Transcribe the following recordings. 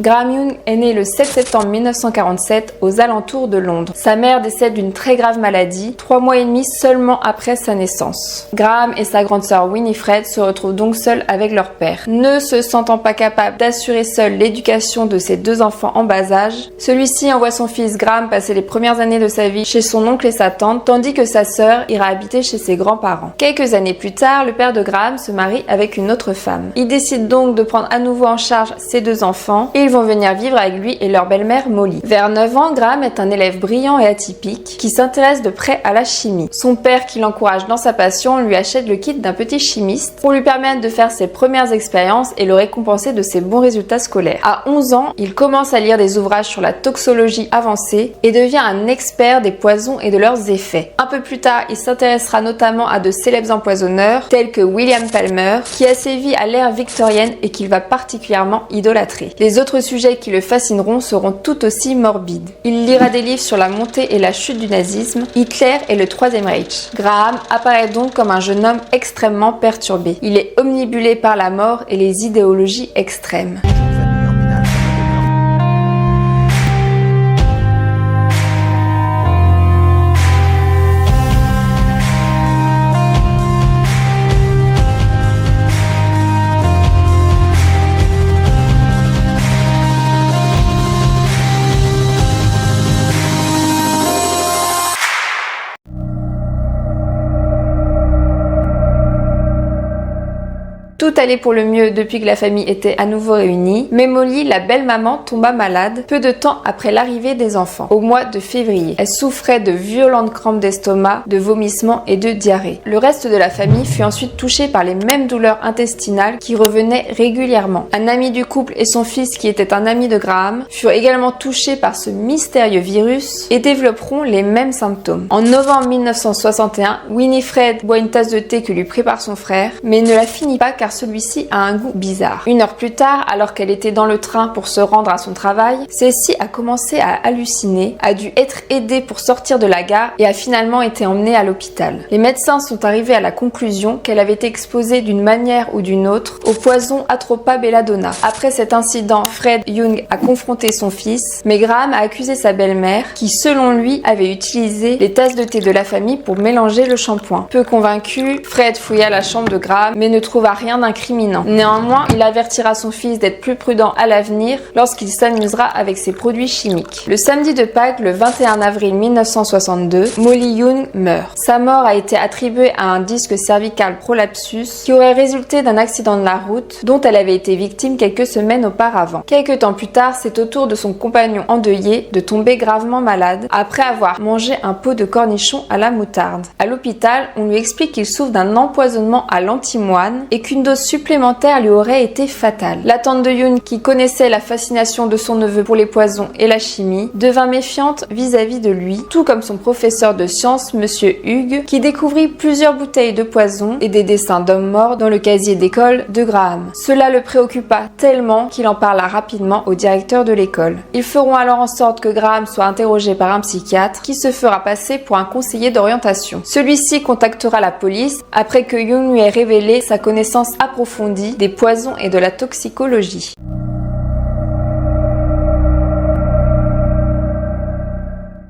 Graham Young est né le 7 septembre 1947 aux alentours de Londres. Sa mère décède d'une très grave maladie, 3 mois et demi seulement après sa naissance. Graham et sa grande sœur Winifred se retrouvent donc seuls avec leur père. Ne se sentant pas capable d'assurer seul l'éducation de ses 2 enfants en bas âge, celui-ci envoie son fils Graham passer les premières années de sa vie chez son oncle et sa tante, tandis que sa sœur ira habiter chez ses grands-parents. Quelques années plus tard, le père de Graham se marie avec une autre femme. Il décide donc de prendre à nouveau en charge ses 2 enfants et ils vont venir vivre avec lui et leur belle-mère Molly. Vers 9 ans, Graham est un élève brillant et atypique qui s'intéresse de près à la chimie. Son père, qui l'encourage dans sa passion, lui achète le kit d'un petit chimiste pour lui permettre de faire ses premières expériences et le récompenser de ses bons résultats scolaires. À 11 ans, il commence à lire des ouvrages sur la toxologie avancée et devient un expert des poisons et de leurs effets. Un peu plus tard, il s'intéressera notamment à de célèbres empoisonneurs tels que William Palmer, qui a sévi à l'ère victorienne et qu'il va particulièrement idolâtrer. Les autres sujets qui le fascineront seront tout aussi morbides. Il lira des livres sur la montée et la chute du nazisme, Hitler et le Troisième Reich. Graham apparaît donc comme un jeune homme extrêmement perturbé. Il est omnibulé par la mort et les idéologies extrêmes. Tout allait pour le mieux depuis que la famille était à nouveau réunie, mais Molly, la belle-maman, tomba malade peu de temps après l'arrivée des enfants, au mois de février. Elle souffrait de violentes crampes d'estomac, de vomissements et de diarrhée. Le reste de la famille fut ensuite touché par les mêmes douleurs intestinales qui revenaient régulièrement. Un ami du couple et son fils, qui était un ami de Graham, furent également touchés par ce mystérieux virus et développeront les mêmes symptômes. En novembre 1961, Winifred boit une tasse de thé que lui prépare son frère, mais ne la finit pas car celui-ci a un goût bizarre. 1 heure plus tard, alors qu'elle était dans le train pour se rendre à son travail, celle-ci a commencé à halluciner, a dû être aidée pour sortir de la gare et a finalement été emmenée à l'hôpital. Les médecins sont arrivés à la conclusion qu'elle avait été exposée d'une manière ou d'une autre au poison Atropa belladonna. Après cet incident, Fred Young a confronté son fils, mais Graham a accusé sa belle-mère qui, selon lui, avait utilisé les tasses de thé de la famille pour mélanger le shampoing. Peu convaincu, Fred fouilla la chambre de Graham mais ne trouva rien d'incriminant. Néanmoins, il avertira son fils d'être plus prudent à l'avenir lorsqu'il s'amusera avec ses produits chimiques. Le samedi de Pâques, le 21 avril 1962, Molly Young meurt. Sa mort a été attribuée à un disque cervical prolapsus qui aurait résulté d'un accident de la route dont elle avait été victime quelques semaines auparavant. Quelques temps plus tard, c'est au tour de son compagnon endeuillé de tomber gravement malade après avoir mangé un pot de cornichons à la moutarde. À l'hôpital, on lui explique qu'il souffre d'un empoisonnement à l'antimoine et qu'une dose supplémentaire lui aurait été fatale. La tante de Young, qui connaissait la fascination de son neveu pour les poisons et la chimie, devint méfiante vis-à-vis de lui, tout comme son professeur de sciences, Monsieur Hughes, qui découvrit plusieurs bouteilles de poison et des dessins d'hommes morts dans le casier d'école de Graham. Cela le préoccupa tellement qu'il en parla rapidement au directeur de l'école. Ils feront alors en sorte que Graham soit interrogé par un psychiatre qui se fera passer pour un conseiller d'orientation. Celui-ci contactera la police après que Young lui ait révélé sa connaissance approfondie des poisons et de la toxicologie.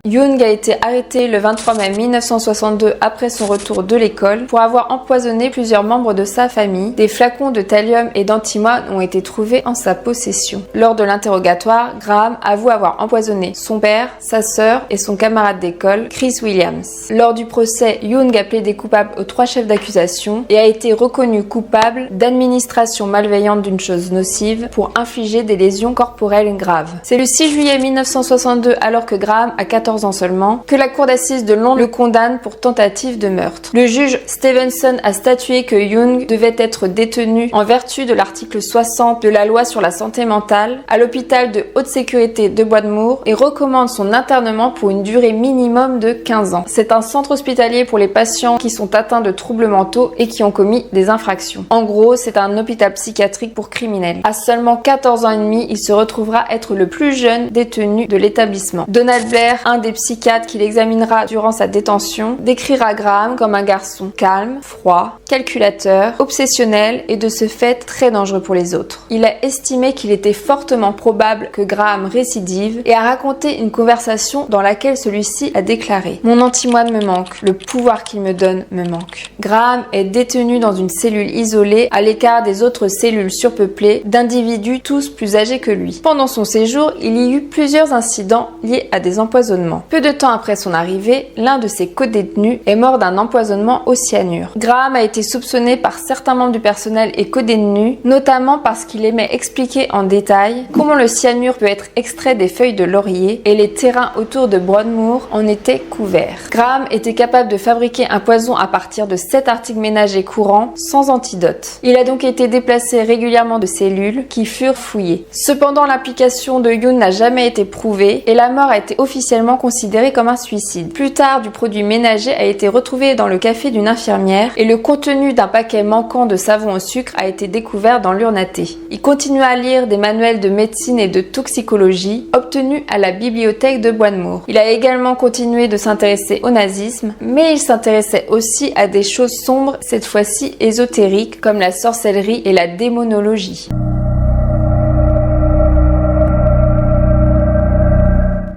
Young a été arrêté le 23 mai 1962 après son retour de l'école pour avoir empoisonné plusieurs membres de sa famille. Des flacons de thallium et d'antimoine ont été trouvés en sa possession. Lors de l'interrogatoire, Graham avoue avoir empoisonné son père, sa sœur et son camarade d'école, Chris Williams. Lors du procès, Young a plaidé coupable aux 3 chefs d'accusation et a été reconnu coupable d'administration malveillante d'une chose nocive pour infliger des lésions corporelles graves. C'est le 6 juillet 1962, alors que Graham a 14 ans seulement, que la cour d'assises de Londres le condamne pour tentative de meurtre. Le juge Stevenson a statué que Young devait être détenu en vertu de l'article 60 de la loi sur la santé mentale à l'hôpital de haute sécurité de Bois-de-Mour et recommande son internement pour une durée minimum de 15 ans. C'est un centre hospitalier pour les patients qui sont atteints de troubles mentaux et qui ont commis des infractions. En gros, c'est un hôpital psychiatrique pour criminels. À seulement 14 ans et demi, il se retrouvera être le plus jeune détenu de l'établissement. Donald Blair, un des des psychiatres qui l'examinera durant sa détention décrira Graham comme un garçon calme, froid, calculateur, obsessionnel et de ce fait très dangereux pour les autres. Il a estimé qu'il était fortement probable que Graham récidive et a raconté une conversation dans laquelle celui-ci a déclaré « Mon antimoine me manque, le pouvoir qu'il me donne me manque ». Graham est détenu dans une cellule isolée à l'écart des autres cellules surpeuplées d'individus tous plus âgés que lui. Pendant son séjour, il y eut plusieurs incidents liés à des empoisonnements. Peu de temps après son arrivée, l'un de ses codétenus est mort d'un empoisonnement au cyanure. Graham a été soupçonné par certains membres du personnel et codétenus, notamment parce qu'il aimait expliquer en détail comment le cyanure peut être extrait des feuilles de laurier et les terrains autour de Broadmoor en étaient couverts. Graham était capable de fabriquer un poison à partir de 7 articles ménagers courants sans antidote. Il a donc été déplacé régulièrement de cellules qui furent fouillées. Cependant, l'implication de Youn n'a jamais été prouvée et la mort a été officiellement considérée comme un suicide. Plus tard, du produit ménager a été retrouvé dans le café d'une infirmière et le contenu d'un paquet manquant de savon au sucre a été découvert dans l'urnaté. Il continua à lire des manuels de médecine et de toxicologie obtenus à la bibliothèque de Broadmoor. Il a également continué de s'intéresser au nazisme, mais il s'intéressait aussi à des choses sombres, cette fois-ci ésotériques, comme la sorcellerie et la démonologie.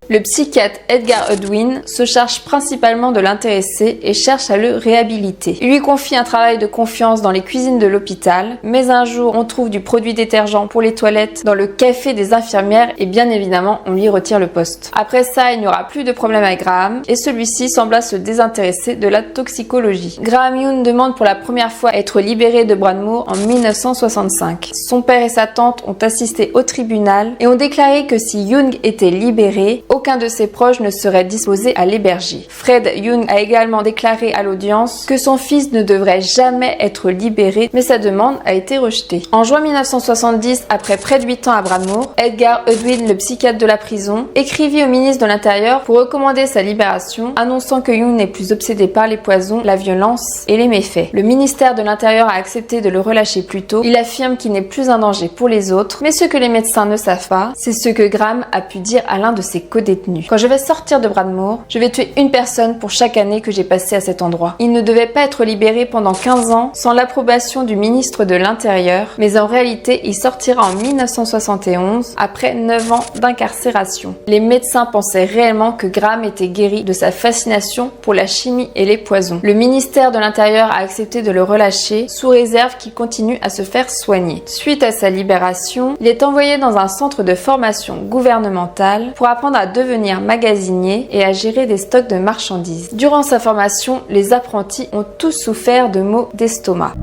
Le psychiatre Edgar Unwin se charge principalement de l'intéresser et cherche à le réhabiliter. Il lui confie un travail de confiance dans les cuisines de l'hôpital, mais un jour on trouve du produit détergent pour les toilettes dans le café des infirmières et bien évidemment on lui retire le poste. Après ça, il n'y aura plus de problème avec Graham et celui-ci sembla se désintéresser de la toxicologie. Graham Youn demande pour la première fois à être libéré de Broadmoor en 1965. Son père et sa tante ont assisté au tribunal et ont déclaré que si Youn était libéré, aucun de ses proches ne serait disposé à l'héberger. Fred Youn a également déclaré à l'audience que son fils ne devrait jamais être libéré, mais sa demande a été rejetée. En juin 1970, après près de 8 ans à Broadmoor, Edgar Unwin, le psychiatre de la prison, écrivit au ministre de l'Intérieur pour recommander sa libération, annonçant que Youn n'est plus obsédé par les poisons, la violence et les méfaits. Le ministère de l'Intérieur a accepté de le relâcher plus tôt. Il affirme qu'il n'est plus un danger pour les autres, mais ce que les médecins ne savent pas, c'est ce que Graham a pu dire à l'un de ses codétenus. Quand je vais sortir de Broadmoor, je vais tuer une personne pour chaque année que j'ai passée à cet endroit. Il ne devait pas être libéré pendant 15 ans sans l'approbation du ministre de l'Intérieur, mais en réalité, il sortira en 1971 après 9 ans d'incarcération. Les médecins pensaient réellement que Graham était guéri de sa fascination pour la chimie et les poisons. Le ministère de l'Intérieur a accepté de le relâcher sous réserve qu'il continue à se faire soigner. Suite à sa libération, il est envoyé dans un centre de formation gouvernementale pour apprendre à devenir magasinier et à gérer des stocks de marchandises. Durant sa formation, les apprentis ont tous souffert de maux d'estomac.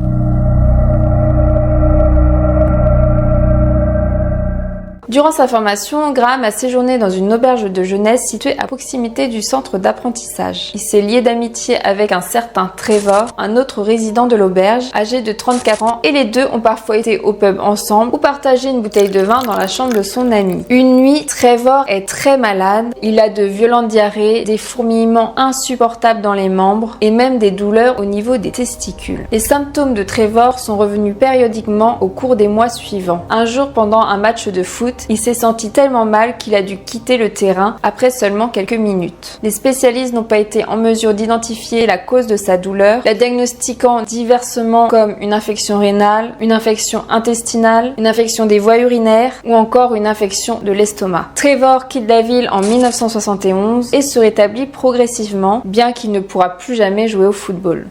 Durant sa formation, Graham a séjourné dans une auberge de jeunesse située à proximité du centre d'apprentissage. Il s'est lié d'amitié avec un certain Trevor, un autre résident de l'auberge, âgé de 34 ans, et les deux ont parfois été au pub ensemble ou partagé une bouteille de vin dans la chambre de son ami. Une nuit, Trevor est très malade, il a de violentes diarrhées, des fourmillements insupportables dans les membres et même des douleurs au niveau des testicules. Les symptômes de Trevor sont revenus périodiquement au cours des mois suivants. Un jour, pendant un match de foot, il s'est senti tellement mal qu'il a dû quitter le terrain après seulement quelques minutes. Les spécialistes n'ont pas été en mesure d'identifier la cause de sa douleur, la diagnostiquant diversement comme une infection rénale, une infection intestinale, une infection des voies urinaires ou encore une infection de l'estomac. Trevor quitte la ville en 1971 et se rétablit progressivement, bien qu'il ne pourra plus jamais jouer au football.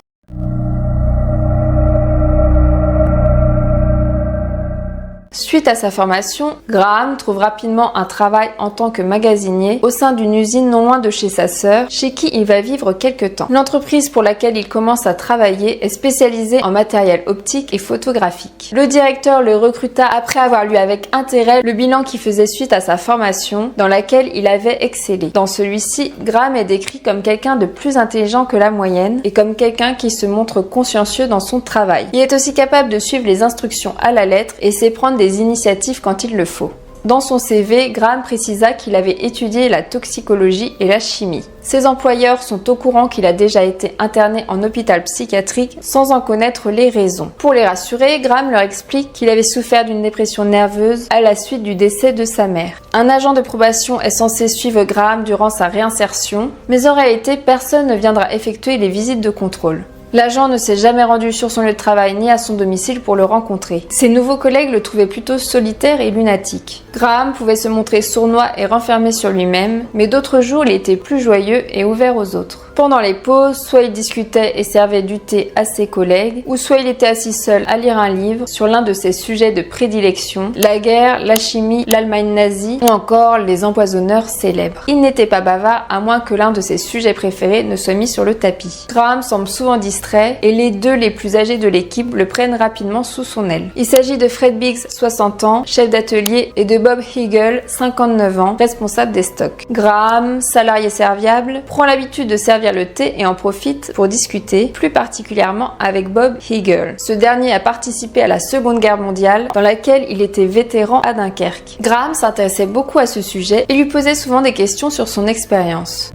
Suite à sa formation, Graham trouve rapidement un travail en tant que magasinier au sein d'une usine non loin de chez sa sœur, chez qui il va vivre quelque temps. L'entreprise pour laquelle il commence à travailler est spécialisée en matériel optique et photographique. Le directeur le recruta après avoir lu avec intérêt le bilan qui faisait suite à sa formation, dans laquelle il avait excellé. Dans celui-ci, Graham est décrit comme quelqu'un de plus intelligent que la moyenne et comme quelqu'un qui se montre consciencieux dans son travail. Il est aussi capable de suivre les instructions à la lettre et sait prendre des initiatives quand il le faut. Dans son CV, Graham précisa qu'il avait étudié la toxicologie et la chimie. Ses employeurs sont au courant qu'il a déjà été interné en hôpital psychiatrique sans en connaître les raisons. Pour les rassurer, Graham leur explique qu'il avait souffert d'une dépression nerveuse à la suite du décès de sa mère. Un agent de probation est censé suivre Graham durant sa réinsertion, mais en réalité, personne ne viendra effectuer les visites de contrôle. L'agent ne s'est jamais rendu sur son lieu de travail ni à son domicile pour le rencontrer. Ses nouveaux collègues le trouvaient plutôt solitaire et lunatique. Graham pouvait se montrer sournois et renfermé sur lui-même, mais d'autres jours il était plus joyeux et ouvert aux autres. Pendant les pauses, soit il discutait et servait du thé à ses collègues, ou soit il était assis seul à lire un livre sur l'un de ses sujets de prédilection, la guerre, la chimie, l'Allemagne nazie ou encore les empoisonneurs célèbres. Il n'était pas bavard à moins que l'un de ses sujets préférés ne soit mis sur le tapis. Graham semble souvent distrait et les deux les plus âgés de l'équipe le prennent rapidement sous son aile. Il s'agit de Fred Biggs, 60 ans, chef d'atelier, et de Bob Hegel, 59 ans, responsable des stocks. Graham, salarié serviable, prend l'habitude de servir le thé et en profite pour discuter, plus particulièrement avec Bob Hegel. Ce dernier a participé à la Seconde Guerre mondiale, dans laquelle il était vétéran à Dunkerque. Graham s'intéressait beaucoup à ce sujet et lui posait souvent des questions sur son expérience.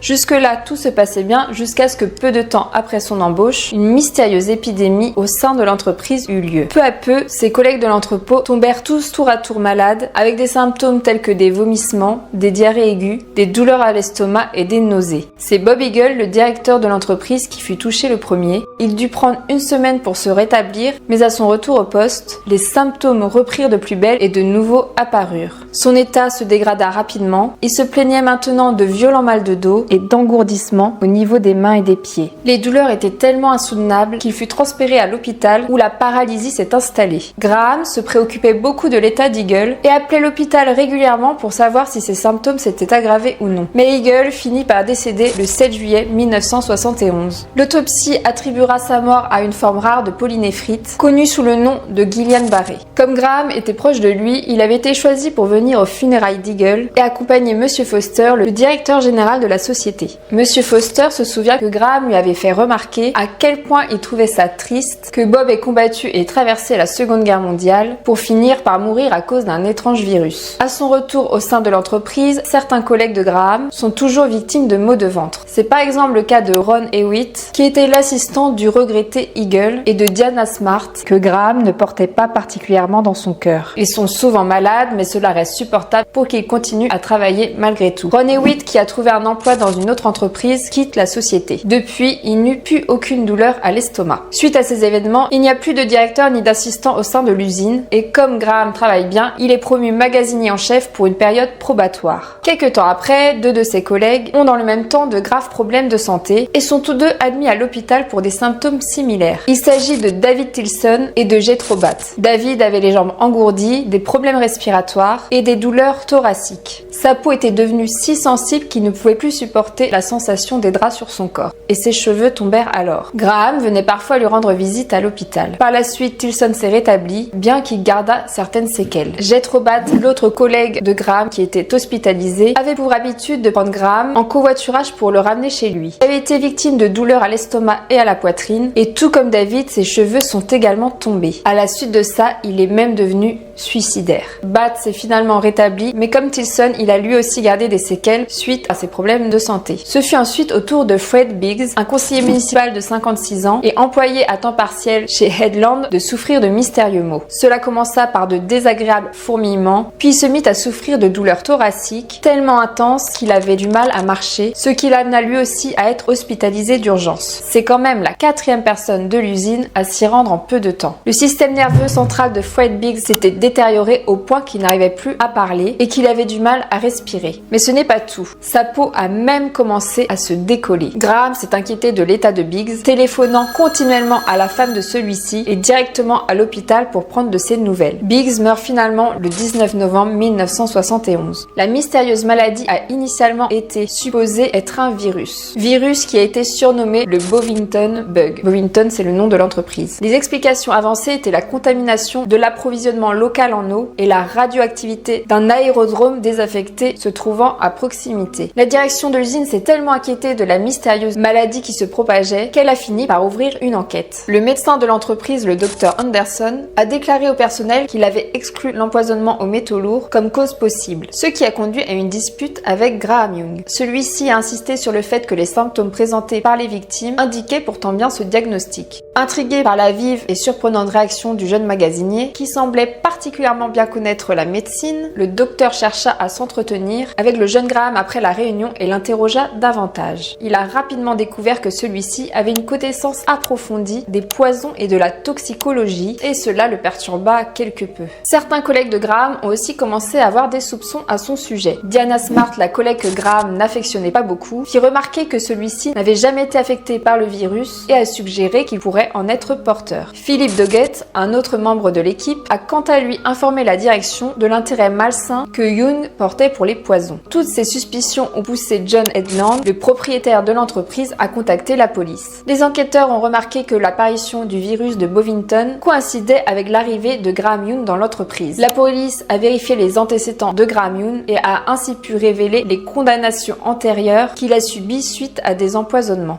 Jusque-là, tout se passait bien jusqu'à ce que peu de temps après son embauche, une mystérieuse épidémie au sein de l'entreprise eut lieu. Peu à peu, ses collègues de l'entrepôt tombèrent tous tour à tour malades, avec des symptômes tels que des vomissements, des diarrhées aiguës, des douleurs à l'estomac et des nausées. C'est Bob Hegel, le directeur de l'entreprise, qui fut touché le premier. Il dut prendre une semaine pour se rétablir, mais à son retour au poste, les symptômes reprirent de plus belle et de nouveau apparurent. Son état se dégrada rapidement, il se plaignait maintenant de violents mal de dos et d'engourdissement au niveau des mains et des pieds. Les douleurs étaient tellement insoutenables qu'il fut transféré à l'hôpital où la paralysie s'est installée. Graham se préoccupait beaucoup de l'état d'Hegel et appelait l'hôpital régulièrement pour savoir si ses symptômes s'étaient aggravés ou non. Mais Hegel finit par décéder le 7 juillet 1971. L'autopsie attribuera sa mort à une forme rare de polynéphrite, connue sous le nom de Guillain-Barré. Comme Graham était proche de lui, il avait été choisi pour venir aux funérailles d'Hegel et accompagner Monsieur Foster, le directeur général de la société. Monsieur Foster se souvient que Graham lui avait fait remarquer à quel point il trouvait ça triste que Bob ait combattu et traversé la Seconde Guerre mondiale pour finir par mourir à cause d'un étrange virus. À son retour au sein de l'entreprise, certains collègues de Graham sont toujours victimes de maux de ventre. C'est par exemple le cas de Ron Hewitt, qui était l'assistant du regretté Hegel, et de Diana Smart, que Graham ne portait pas particulièrement dans son cœur. Ils sont souvent malades, mais cela reste supportable pour qu'ils continuent à travailler malgré tout. Ron Hewitt, qui a trouvé un emploi dans une autre entreprise, quitte la société. Depuis, il n'eut plus aucune douleur à l'estomac. Suite à ces événements, il n'y a plus de directeur ni d'assistant au sein de l'usine, et comme Graham travaille bien, il est promu magasinier en chef pour une période probatoire. Quelque temps après, deux de ses collègues ont dans le même temps de graves problèmes de santé et sont tous deux admis à l'hôpital pour des symptômes similaires. Il s'agit de David Tilson et de Jethro Batt. David avait les jambes engourdies, des problèmes respiratoires et des douleurs thoraciques. Sa peau était devenue si sensible qu'il ne pouvait plus supporter la sensation des draps sur son corps, et ses cheveux tombèrent alors. Graham venait parfois lui rendre visite à l'hôpital. Par la suite, Tilson s'est rétabli, bien qu'il gardât certaines séquelles. Jethro Batt, l'autre collègue de Graham qui était hospitalisé, avait pour habitude de prendre Graham en covoiturage pour le ramener chez lui. Il avait été victime de douleurs à l'estomac et à la poitrine, et tout comme David, ses cheveux sont également tombés. À la suite de ça, il est même devenu suicidaire. Batt s'est finalement rétabli, mais comme Tilson, il a lui aussi gardé des séquelles suite à ses problèmes de santé. Ce fut ensuite au tour de Fred Biggs, un conseiller municipal de 56 ans et employé à temps partiel chez Headland, de souffrir de mystérieux maux. Cela commença par de désagréables fourmillements, puis il se mit à souffrir de douleurs thoraciques tellement intenses qu'il avait du mal à marcher, ce qui l'amena lui aussi à être hospitalisé d'urgence. C'est quand même la 4e personne de l'usine à s'y rendre en peu de temps. Le système nerveux central de Fred Biggs s'était détérioré au point qu'il n'arrivait plus à parler et qu'il avait du mal à respirer. Mais ce n'est pas tout. Sa peau a même commencé à se décoller. Graham s'est inquiété de l'état de Biggs, téléphonant continuellement à la femme de celui-ci et directement à l'hôpital pour prendre de ses nouvelles. Biggs meurt finalement le 19 novembre 1971. La mystérieuse maladie a initialement été supposée être un virus. Virus qui a été surnommé le Bovington Bug. Bovington, c'est le nom de l'entreprise. Les explications avancées étaient la contamination de l'approvisionnement local en eau et la radioactivité proximité d'un aérodrome désaffecté se trouvant à proximité. La direction de l'usine s'est tellement inquiétée de la mystérieuse maladie qui se propageait qu'elle a fini par ouvrir une enquête. Le médecin de l'entreprise, le docteur Anderson, a déclaré au personnel qu'il avait exclu l'empoisonnement aux métaux lourds comme cause possible, ce qui a conduit à une dispute avec Graham Young. Celui-ci a insisté sur le fait que les symptômes présentés par les victimes indiquaient pourtant bien ce diagnostic. Intrigué par la vive et surprenante réaction du jeune magasinier, qui semblait particulièrement bien connaître la médecine, le docteur chercha à s'entretenir avec le jeune Graham après la réunion et l'interrogea davantage. Il a rapidement découvert que celui-ci avait une connaissance approfondie des poisons et de la toxicologie, et cela le perturba quelque peu. Certains collègues de Graham ont aussi commencé à avoir des soupçons à son sujet. Diana Smart, la collègue que Graham n'affectionnait pas beaucoup, fit remarquer que celui-ci n'avait jamais été affecté par le virus et a suggéré qu'il pourrait en être porteur. Philip Doggett, un autre membre de l'équipe, a quant à lui informé la direction de l'intérêt malsain que Young portait pour les poisons. Toutes ces suspicions ont poussé John Headland, le propriétaire de l'entreprise, à contacter la police. Les enquêteurs ont remarqué que l'apparition du virus de Bovington coïncidait avec l'arrivée de Graham Young dans l'entreprise. La police a vérifié les antécédents de Graham Young et a ainsi pu révéler les condamnations antérieures qu'il a subies suite à des empoisonnements.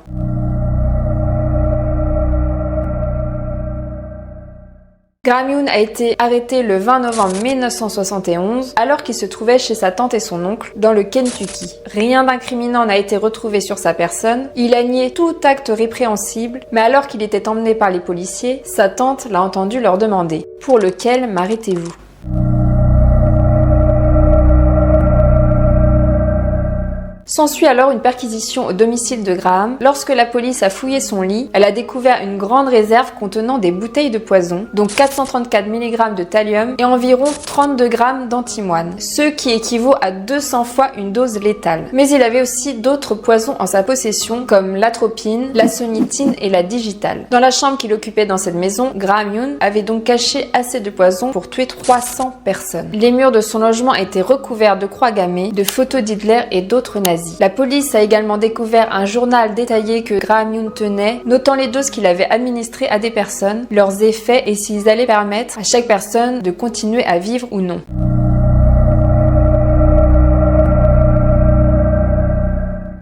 Graham Young a été arrêté le 20 novembre 1971 alors qu'il se trouvait chez sa tante et son oncle dans le Kentucky. Rien d'incriminant n'a été retrouvé sur sa personne, il a nié tout acte répréhensible, mais alors qu'il était emmené par les policiers, sa tante l'a entendu leur demander « Pour lequel m'arrêtez-vous » S'ensuit alors une perquisition au domicile de Graham. Lorsque la police a fouillé son lit, elle a découvert une grande réserve contenant des bouteilles de poison, dont 434 mg de thallium et environ 32 g d'antimoine, ce qui équivaut à 200 fois une dose létale. Mais il avait aussi d'autres poisons en sa possession, comme l'atropine, la sonitine et la digitale. Dans la chambre qu'il occupait dans cette maison, Graham Young avait donc caché assez de poison pour tuer 300 personnes. Les murs de son logement étaient recouverts de croix gammées, de photos d'Hitler et d'autres nazis. La police a également découvert un journal détaillé que Graham Young tenait, notant les doses qu'il avait administrées à des personnes, leurs effets et s'ils allaient permettre à chaque personne de continuer à vivre ou non.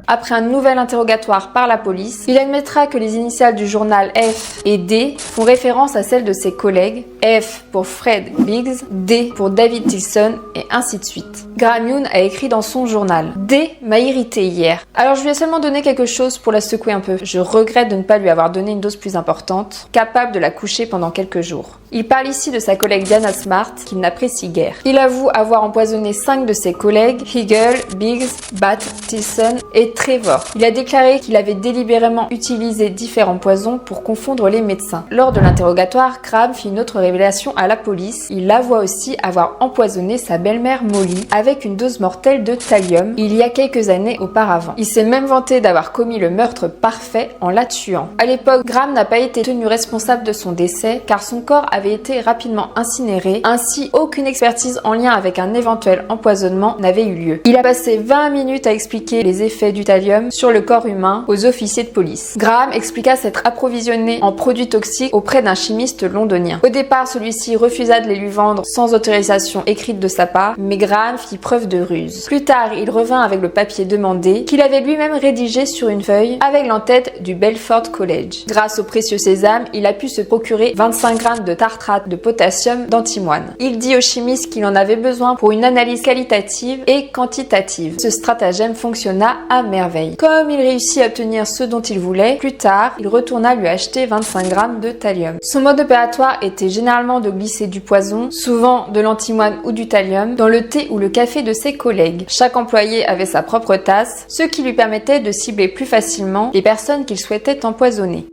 Après un nouvel interrogatoire par la police, il admettra que les initiales du journal F et D font référence à celles de ses collègues, F pour Fred Biggs, D pour David Tilson et ainsi de suite. Graham Young a écrit dans son journal « D m'a irrité hier. Alors je lui ai seulement donné quelque chose pour la secouer un peu. Je regrette de ne pas lui avoir donné une dose plus importante, capable de la coucher pendant quelques jours. » Il parle ici de sa collègue Diana Smart, qu'il n'apprécie guère. Il avoue avoir empoisonné 5 de ses collègues, Hegel, Biggs, Bat, Tilson et Trevor. Il a déclaré qu'il avait délibérément utilisé différents poisons pour confondre les médecins. Lors de l'interrogatoire, Graham fit une autre révélation à la police. Il avoua aussi avoir empoisonné sa belle-mère Molly avec une dose mortelle de thallium il y a quelques années auparavant. Il s'est même vanté d'avoir commis le meurtre parfait en la tuant. À l'époque, Graham n'a pas été tenu responsable de son décès car son corps avait été rapidement incinéré, ainsi aucune expertise en lien avec un éventuel empoisonnement n'avait eu lieu. Il a passé 20 minutes à expliquer les effets du thallium sur le corps humain aux officiers de police. Graham expliqua s'être approvisionné en produits toxiques auprès d'un chimiste londonien. Au départ, celui-ci refusa de les lui vendre sans autorisation écrite de sa part, mais Graham fit preuve de ruse. Plus tard, il revint avec le papier demandé qu'il avait lui-même rédigé sur une feuille avec l'entête du Belfort College. Grâce au précieux sésame, il a pu se procurer 25 grammes de tartrate de potassium d'antimoine. Il dit au chimiste qu'il en avait besoin pour une analyse qualitative et quantitative. Ce stratagème fonctionna à merveille. Comme il réussit à obtenir ce dont il voulait, plus tard, il retourna lui acheter 25 grammes de thallium. Son mode opératoire était généralement de glisser du poison, souvent de l'antimoine ou du thallium, dans le thé ou le café de ses collègues. Chaque employé avait sa propre tasse, ce qui lui permettait de cibler plus facilement les personnes qu'il souhaitait empoisonner.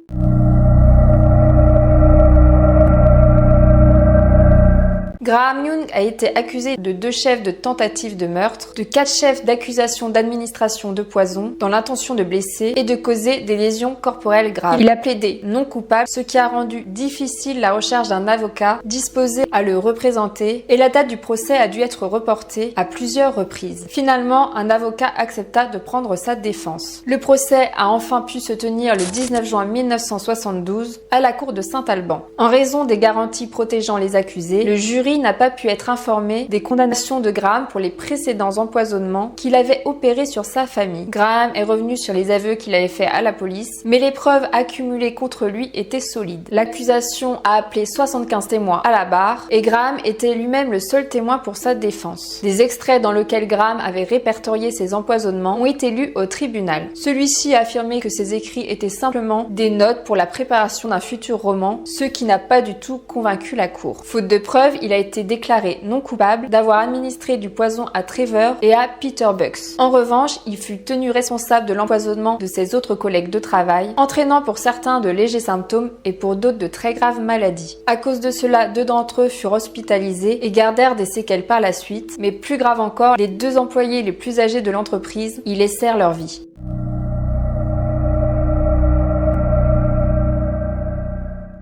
Graham Young a été accusé de 2 chefs de tentative de meurtre, de 4 chefs d'accusation d'administration de poison dans l'intention de blesser et de causer des lésions corporelles graves. Il a plaidé non coupable, ce qui a rendu difficile la recherche d'un avocat disposé à le représenter et la date du procès a dû être reportée à plusieurs reprises. Finalement, un avocat accepta de prendre sa défense. Le procès a enfin pu se tenir le 19 juin 1972 à la cour de Saint-Alban. En raison des garanties protégeant les accusés, le jury jury n'a pas pu être informé des condamnations de Graham pour les précédents empoisonnements qu'il avait opérés sur sa famille. Graham est revenu sur les aveux qu'il avait faits à la police, mais les preuves accumulées contre lui étaient solides. L'accusation a appelé 75 témoins à la barre et Graham était lui-même le seul témoin pour sa défense. Des extraits dans lesquels Graham avait répertorié ses empoisonnements ont été lus au tribunal. Celui-ci a affirmé que ses écrits étaient simplement des notes pour la préparation d'un futur roman, ce qui n'a pas du tout convaincu la cour. Faute de preuves, il a été déclaré non coupable d'avoir administré du poison à Trevor et à Peter Bucks. En revanche, il fut tenu responsable de l'empoisonnement de ses autres collègues de travail, entraînant pour certains de légers symptômes et pour d'autres de très graves maladies. À cause de cela, 2 d'entre eux furent hospitalisés et gardèrent des séquelles par la suite, mais plus grave encore, les 2 employés les plus âgés de l'entreprise y laissèrent leur vie.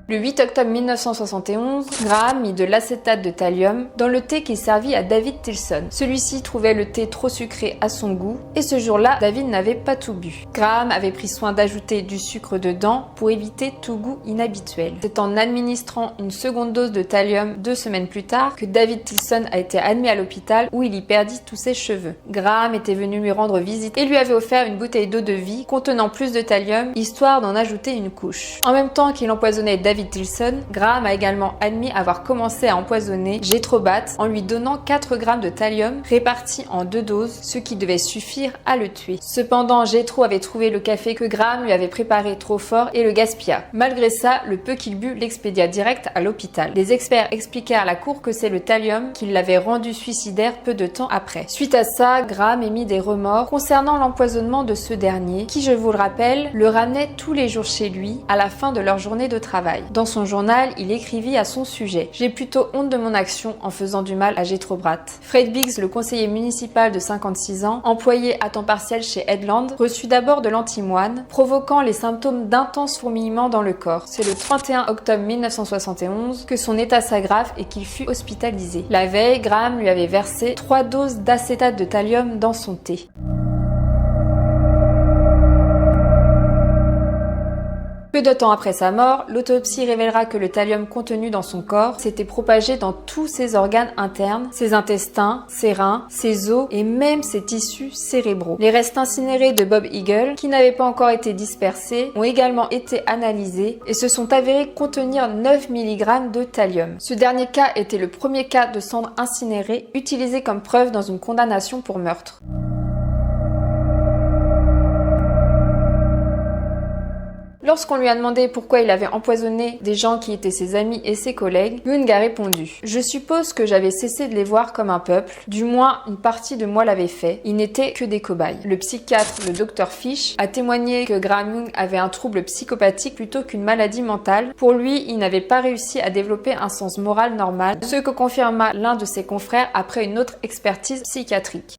Le 8 octobre 1971, Graham mit de l'acétate de thallium dans le thé qu'il servit à David Tilson. Celui-ci trouvait le thé trop sucré à son goût et ce jour-là, David n'avait pas tout bu. Graham avait pris soin d'ajouter du sucre dedans pour éviter tout goût inhabituel. C'est en administrant une seconde dose de thallium 2 semaines plus tard que David Tilson a été admis à l'hôpital où il y perdit tous ses cheveux. Graham était venu lui rendre visite et lui avait offert une bouteille d'eau de vie contenant plus de thallium, histoire d'en ajouter une couche. En même temps qu'il empoisonnait David Tilson, Graham a également admis avoir commencé à empoisonner Jethro Batt en lui donnant 4 grammes de thallium répartis en 2 doses, ce qui devait suffire à le tuer. Cependant, Jethro avait trouvé le café que Graham lui avait préparé trop fort et le gaspilla. Malgré ça, le peu qu'il but l'expédia direct à l'hôpital. Les experts expliquèrent à la cour que c'est le thallium qui l'avait rendu suicidaire peu de temps après. Suite à ça, Graham émit des remords concernant l'empoisonnement de ce dernier, qui, je vous le rappelle, le ramenait tous les jours chez lui à la fin de leur journée de travail. Dans son journal, il écrivit à son sujet: « J'ai plutôt honte de mon action en faisant du mal à Jethro Batt. » Fred Biggs, le conseiller municipal de 56 ans, employé à temps partiel chez Headland, reçut d'abord de l'antimoine, provoquant les symptômes d'intenses fourmillements dans le corps. C'est le 31 octobre 1971 que son état s'aggrave et qu'il fut hospitalisé. La veille, Graham lui avait versé 3 doses d'acétate de thallium dans son thé. Peu de temps après sa mort, l'autopsie révélera que le thallium contenu dans son corps s'était propagé dans tous ses organes internes, ses intestins, ses reins, ses os et même ses tissus cérébraux. Les restes incinérés de Bob Eagle, qui n'avaient pas encore été dispersés, ont également été analysés et se sont avérés contenir 9 mg de thallium. Ce dernier cas était le premier cas de cendres incinérées utilisé comme preuve dans une condamnation pour meurtre. Lorsqu'on lui a demandé pourquoi il avait empoisonné des gens qui étaient ses amis et ses collègues, Young a répondu: « Je suppose que j'avais cessé de les voir comme un peuple, du moins une partie de moi l'avait fait, ils n'étaient que des cobayes. » Le psychiatre, le Dr Fish, a témoigné que Graham Young avait un trouble psychopathique plutôt qu'une maladie mentale. Pour lui, il n'avait pas réussi à développer un sens moral normal, ce que confirma l'un de ses confrères après une autre expertise psychiatrique.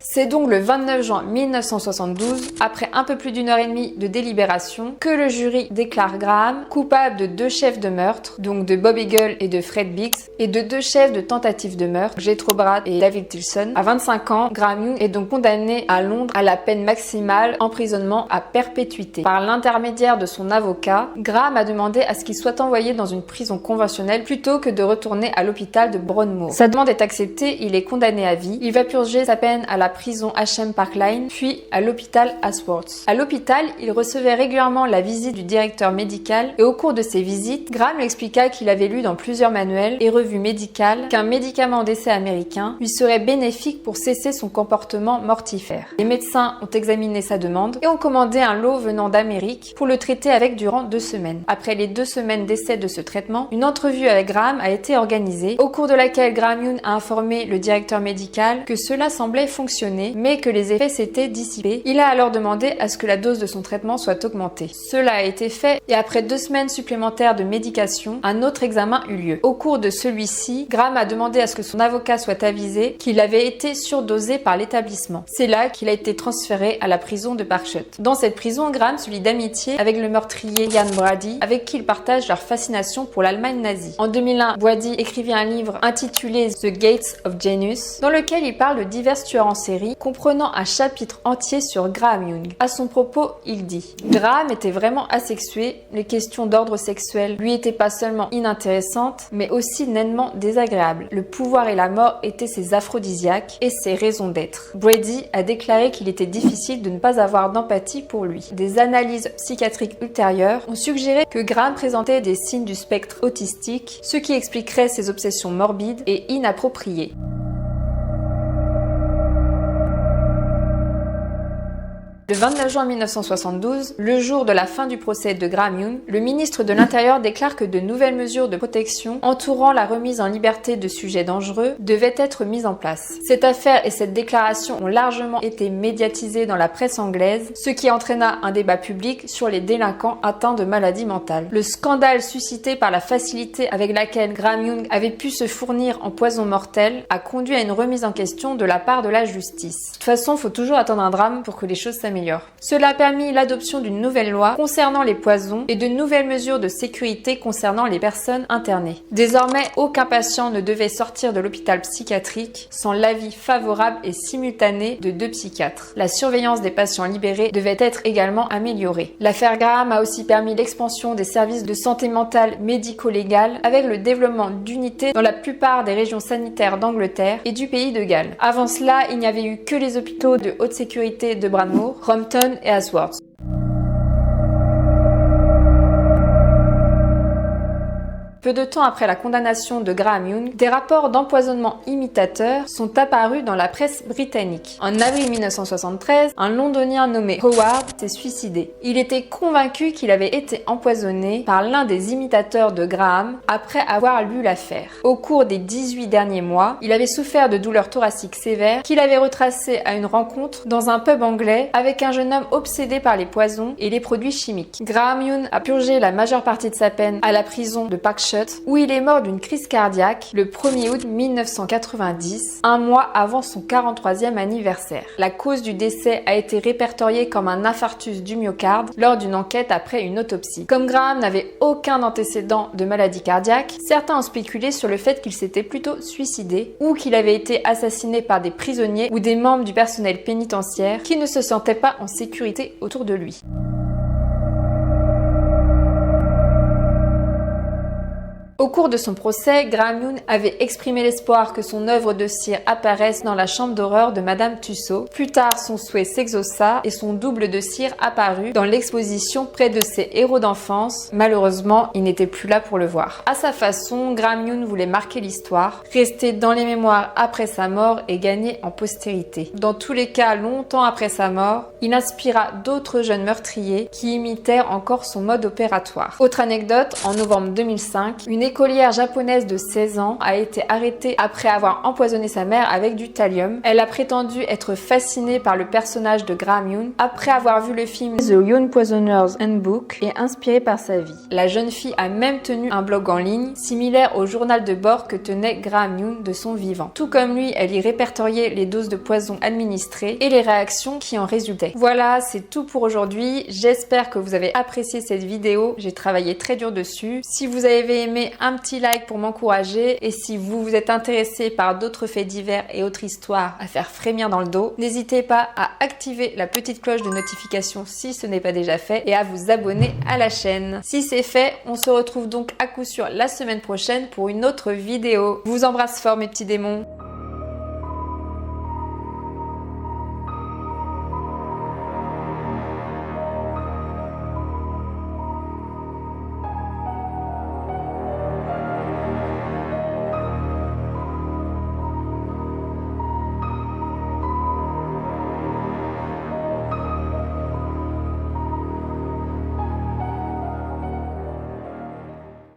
C'est donc le 29 juin 1972, après un peu plus d'1 heure et demie de délibération, que le jury déclare Graham coupable de 2 chefs de meurtre, donc de Bob Eagle et de Fred Biggs, et de 2 chefs de tentative de meurtre, Jethro Batt et David Tilson. À 25 ans, Graham Young est donc condamné à Londres à la peine maximale, emprisonnement à perpétuité. Par l'intermédiaire de son avocat, Graham a demandé à ce qu'il soit envoyé dans une prison conventionnelle plutôt que de retourner à l'hôpital de Broadmoor. Sa demande est acceptée, il est condamné à vie. Il va purger sa peine à la prison HM Park Line, puis à l'hôpital Asworth. À l'hôpital, il recevait régulièrement la visite du directeur médical et au cours de ces visites, Graham lui expliqua qu'il avait lu dans plusieurs manuels et revues médicales qu'un médicament d'essai américain lui serait bénéfique pour cesser son comportement mortifère. Les médecins ont examiné sa demande et ont commandé un lot venant d'Amérique pour le traiter avec durant 2 semaines. Après les 2 semaines d'essai de ce traitement, une entrevue avec Graham a été organisée, au cours de laquelle Graham Young a informé le directeur médical que cela semblait fonctionner, mais que les effets s'étaient dissipés. Il a alors demandé à ce que la dose de son traitement soit augmentée. Cela a été fait et après 2 semaines supplémentaires de médication, un autre examen eut lieu. Au cours de celui-ci, Graham a demandé à ce que son avocat soit avisé qu'il avait été surdosé par l'établissement. C'est là qu'il a été transféré à la prison de Parkshut. Dans cette prison, Graham se lie d'amitié avec le meurtrier Ian Brady, avec qui il partage leur fascination pour l'Allemagne nazie. En 2001, Brady écrivit un livre intitulé The Gates of Janus, dans lequel il parle de divers tueurs en série série, comprenant un chapitre entier sur Graham Young. À son propos, il dit « Graham était vraiment asexué, les questions d'ordre sexuel lui étaient pas seulement inintéressantes, mais aussi nainement désagréables. Le pouvoir et la mort étaient ses aphrodisiaques et ses raisons d'être. » Brady a déclaré qu'il était difficile de ne pas avoir d'empathie pour lui. Des analyses psychiatriques ultérieures ont suggéré que Graham présentait des signes du spectre autistique, ce qui expliquerait ses obsessions morbides et inappropriées. Le 29 juin 1972, le jour de la fin du procès de Graham Young, le ministre de l'Intérieur déclare que de nouvelles mesures de protection entourant la remise en liberté de sujets dangereux devaient être mises en place. Cette affaire et cette déclaration ont largement été médiatisées dans la presse anglaise, ce qui entraîna un débat public sur les délinquants atteints de maladies mentales. Le scandale suscité par la facilité avec laquelle Graham Young avait pu se fournir en poison mortel a conduit à une remise en question de la part de la justice. De toute façon, faut toujours attendre un drame pour que les choses s'améliorent. Cela a permis l'adoption d'une nouvelle loi concernant les poisons et de nouvelles mesures de sécurité concernant les personnes internées. Désormais, aucun patient ne devait sortir de l'hôpital psychiatrique sans l'avis favorable et simultané de 2 psychiatres. La surveillance des patients libérés devait être également améliorée. L'affaire Graham a aussi permis l'expansion des services de santé mentale médico-légale avec le développement d'unités dans la plupart des régions sanitaires d'Angleterre et du pays de Galles. Avant cela, il n'y avait eu que les hôpitaux de haute sécurité de Bradmore, Rompton et Asworth. Peu de temps après la condamnation de Graham Young, des rapports d'empoisonnement imitateurs sont apparus dans la presse britannique. En avril 1973, un Londonien nommé Howard s'est suicidé. Il était convaincu qu'il avait été empoisonné par l'un des imitateurs de Graham après avoir lu l'affaire. Au cours des 18 derniers mois, il avait souffert de douleurs thoraciques sévères qu'il avait retracées à une rencontre dans un pub anglais avec un jeune homme obsédé par les poisons et les produits chimiques. Graham Young a purgé la majeure partie de sa peine à la prison de Parkshire, où il est mort d'une crise cardiaque le 1er août 1990, un mois avant son 43e anniversaire. La cause du décès a été répertoriée comme un infarctus du myocarde lors d'une enquête après une autopsie. Comme Graham n'avait aucun antécédent de maladie cardiaque, certains ont spéculé sur le fait qu'il s'était plutôt suicidé ou qu'il avait été assassiné par des prisonniers ou des membres du personnel pénitentiaire qui ne se sentaient pas en sécurité autour de lui. Au cours de son procès, Graham Young avait exprimé l'espoir que son œuvre de cire apparaisse dans la chambre d'horreur de Madame Tussaud. Plus tard, son souhait s'exauça et son double de cire apparut dans l'exposition près de ses héros d'enfance. Malheureusement, il n'était plus là pour le voir. À sa façon, Graham Young voulait marquer l'histoire, rester dans les mémoires après sa mort et gagner en postérité. Dans tous les cas, longtemps après sa mort, il inspira d'autres jeunes meurtriers qui imitèrent encore son mode opératoire. Autre anecdote, en novembre 2005, une écolière japonaise de 16 ans a été arrêtée après avoir empoisonné sa mère avec du thallium. Elle a prétendu être fascinée par le personnage de Graham Young après avoir vu le film The Young Poisoner's Handbook et inspirée par sa vie. La jeune fille a même tenu un blog en ligne similaire au journal de bord que tenait Graham Young de son vivant. Tout comme lui, elle y répertoriait les doses de poison administrées et les réactions qui en résultaient. Voilà, c'est tout pour aujourd'hui. J'espère que vous avez apprécié cette vidéo. J'ai travaillé très dur dessus. Si vous avez aimé, un petit like pour m'encourager, et si vous vous êtes intéressé par d'autres faits divers et autres histoires à faire frémir dans le dos, n'hésitez pas à activer la petite cloche de notification si ce n'est pas déjà fait et à vous abonner à la chaîne. Si c'est fait, on se retrouve donc à coup sûr la semaine prochaine pour une autre vidéo. Je vous embrasse fort mes petits démons.